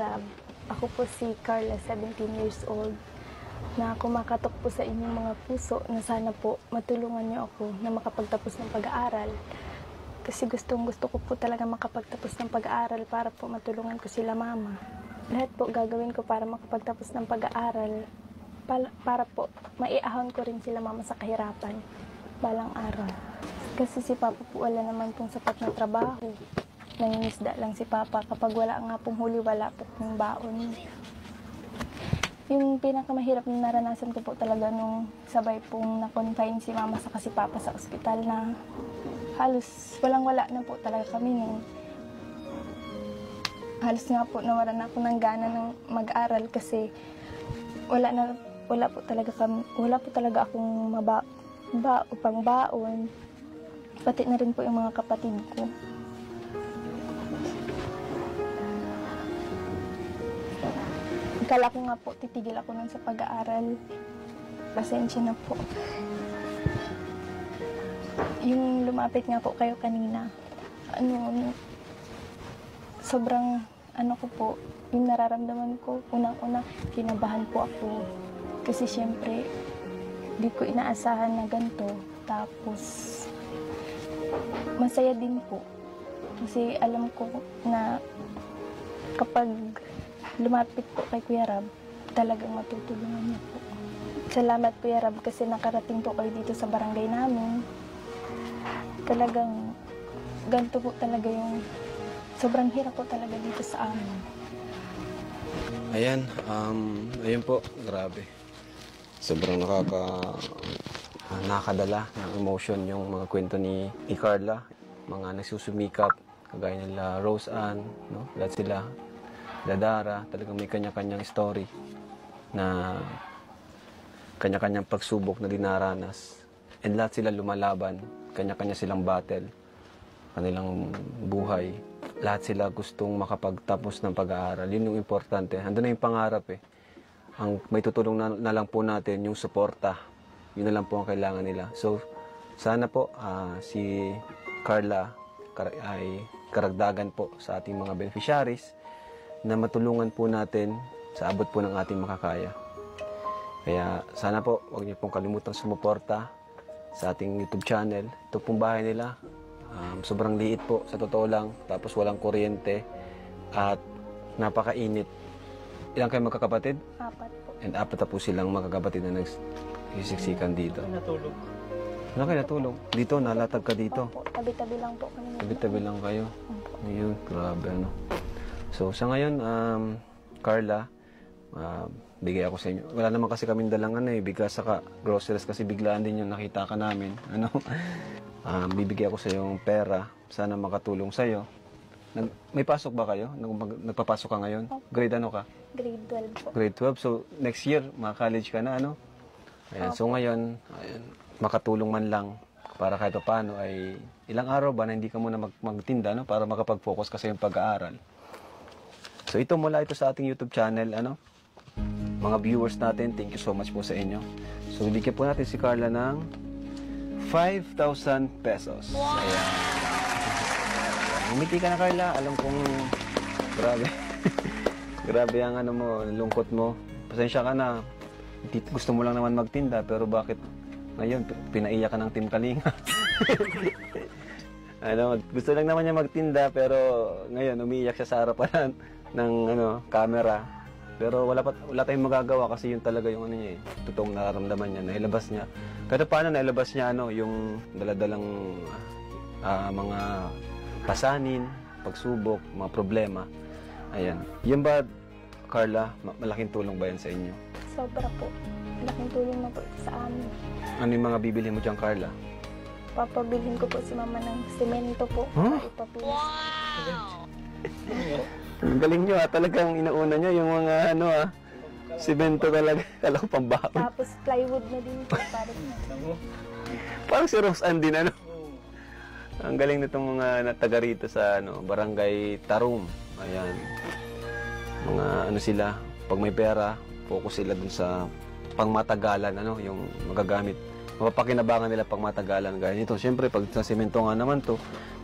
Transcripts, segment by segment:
Rab. Ako po si Carla, 17 years old, na kumakatok po sa inyong mga puso na sana po matulungan niyo ako na makapagtapos ng pag-aaral. Kasi gusto ko po talaga makapagtapos ng pag-aaral para po matulungan ko sila mama. Lahat po gagawin ko para makapagtapos ng pag-aaral, para po maiahon ko rin sila mama sa kahirapan balang araw. Kasi si Papa po wala naman pong sapat na trabaho. Nangingisda lang si Papa. Kapag wala nga pong huli, wala po pong baon. Yung pinakamahirap na naranasan ko po talaga nung sabay pong na-confine si Mama sa si Papa sa ospital na halos walang-wala na po talaga kami nung halos nga po nawalan na ako ng gana ng mag-aral kasi wala po talaga akong upang baon. Pati na rin po yung mga kapatid ko. Akala ko nga po, titigil ako nun sa pag-aaral. Pasensya na po. Yung lumapit nga po kayo kanina, sobrang, ko po, yung nararamdaman ko, unang-una, kinabahan po ako. Kasi syempre, di ko inaasahan na ganito. Tapos, masaya din po. Kasi alam ko na kapag lumapit po kay Kuya Rab, talagang matutulungan niya po. Salamat Kuya Rab kasi nakarating po kayo dito sa barangay namin. Talagang ganito po talaga yung sobrang hirap po talaga dito sa amin. Ayun po, grabe. Sobrang nakakadala ng emotion yung mga kwento ni Carla. Mga nagsusumikap, kagaya nila Rose Ann, no? Lahat sila. Dadara, talagang may kanya-kanyang story na kanya-kanyang pagsubok na dinaranas. And lahat sila lumalaban, kanya-kanya silang battle, kanilang buhay. Lahat sila gustong makapagtapos ng pag-aaral. Yun yung importante. Andun na yung pangarap eh. Ang may tutulong na lang po natin yung suporta. Yun na lang po ang kailangan nila. So, sana po si Carla ay karagdagan po sa ating mga beneficiaries na matulungan po natin sa abot po ng ating makakaya. Kaya sana po, huwag niyo pong kalimutang sumuporta sa ating YouTube channel. Ito pong bahay nila. Sobrang liit po, sa totoo lang. Tapos walang kuryente at napakainit. Ilang kayo magkakapatid? 4 po. And 4 na po silang magkakapatid na nagsisiksikan dito. Natulog. Ano kayo natulog? Dito, nalatag ka dito. Opo, tabi-tabi lang po kami. Tabi-tabi lang kayo. Opo. Ayun, grabe ano. So, sa ngayon, Carla, bigay ako sa inyo. Wala naman kasi kaming dalang bigas saka groceries kasi biglaan din yung nakita ka namin. Bibigay ako sa yung pera. Sana makatulong sa'yo. May pasok ba kayo? Nagpapasok ka ngayon? Grade ano ka? Grade 12 po. Grade 12. So, next year, maka-college ka na, ano? Ayan. So, ngayon, makatulong man lang para kahit paano ay ilang araw ba na hindi ka muna magtinda, no? Para makapag-focus ka sa yung pag-aaral. So ito mula ito sa ating YouTube channel, mga viewers natin, thank you so much po sa inyo. So bibigyan po natin si Carla ng 5,000 pesos. Wow! Ayan. Umiti ka na Carla, alam kong grabe. Grabe ang lungkot mo. Pasensya ka na. Gusto mo lang naman magtinda, pero bakit ngayon pinaiyak ka ng Team Kalinga? Gusto lang naman niya magtinda, pero ngayon umiiyak siya sa harapan ng camera. Pero wala tayong magagawa kasi yun talaga yung niya totoong nararamdaman niya, nailabas niya. Kahit paano nailabas niya yung daladalang mga pasanin, pagsubok, mga problema. Ayan. Yan ba, Carla, malaking tulong ba yan sa inyo? Sobra po. Malaking tulong na po sa amin. Ano yung mga bibili mo dyan, Carla? Papabilhin ko po si Mama ng semento po. Para ipapilis. Wow! Ang galing nyo talagang inauna nyo yung mga simento talaga. Kala ko pambaon. Tapos plywood na din po. Parang si Rose Ann din, Ang galing nitong mga nataga rito sa Barangay Tarum. Ayan. Mga sila, pag may pera, focus sila dun sa pangmatagalan, yung magagamit mapapakinabangan nila pag matagalan gaya nito. Siyempre, pag sa semento nga naman to,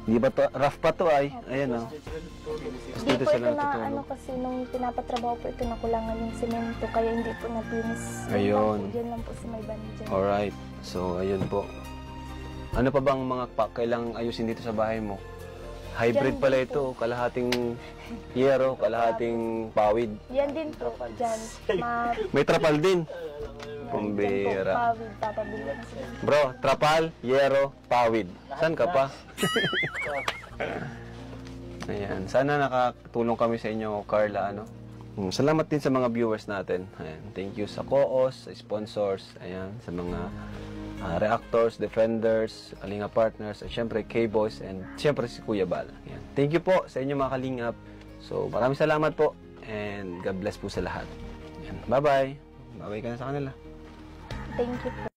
hindi ba to, rough pa to ay? Ayan o. Tapos Hindi dito po sila ito na ano natutulog. kasi nung pinapatrabaho po ito nakulangan yung semento kaya hindi po napinis. Ayun. Diyan lang po sa may banda dyan. Alright. So, ayun po. Ano pa bang mga kailangang ayusin dito sa bahay mo? Hybrid Diyan pala din ito. Kalahating yero, kalahating pawid. Yan din po dyan. May trapal din. Dyan po, Kumbira. pawid, papabilan sila. Bro, trapal, yero, pawid. Saan ka pa? Ayan. Sana nakatulong kami sa inyo, Carla. Salamat din sa mga viewers natin. Ayan. Thank you sa co-hosts, sa sponsors, ayan, sa mga reactors, defenders, Kalinga partners, at syempre K-Boys, and syempre si Kuya Bal. Ayan. Thank you po sa inyo mga Kalingap. So, maraming salamat po, and God bless po sa lahat. Ayan. Bye-bye. Bye-bye ka na sa kanila. Thank you po.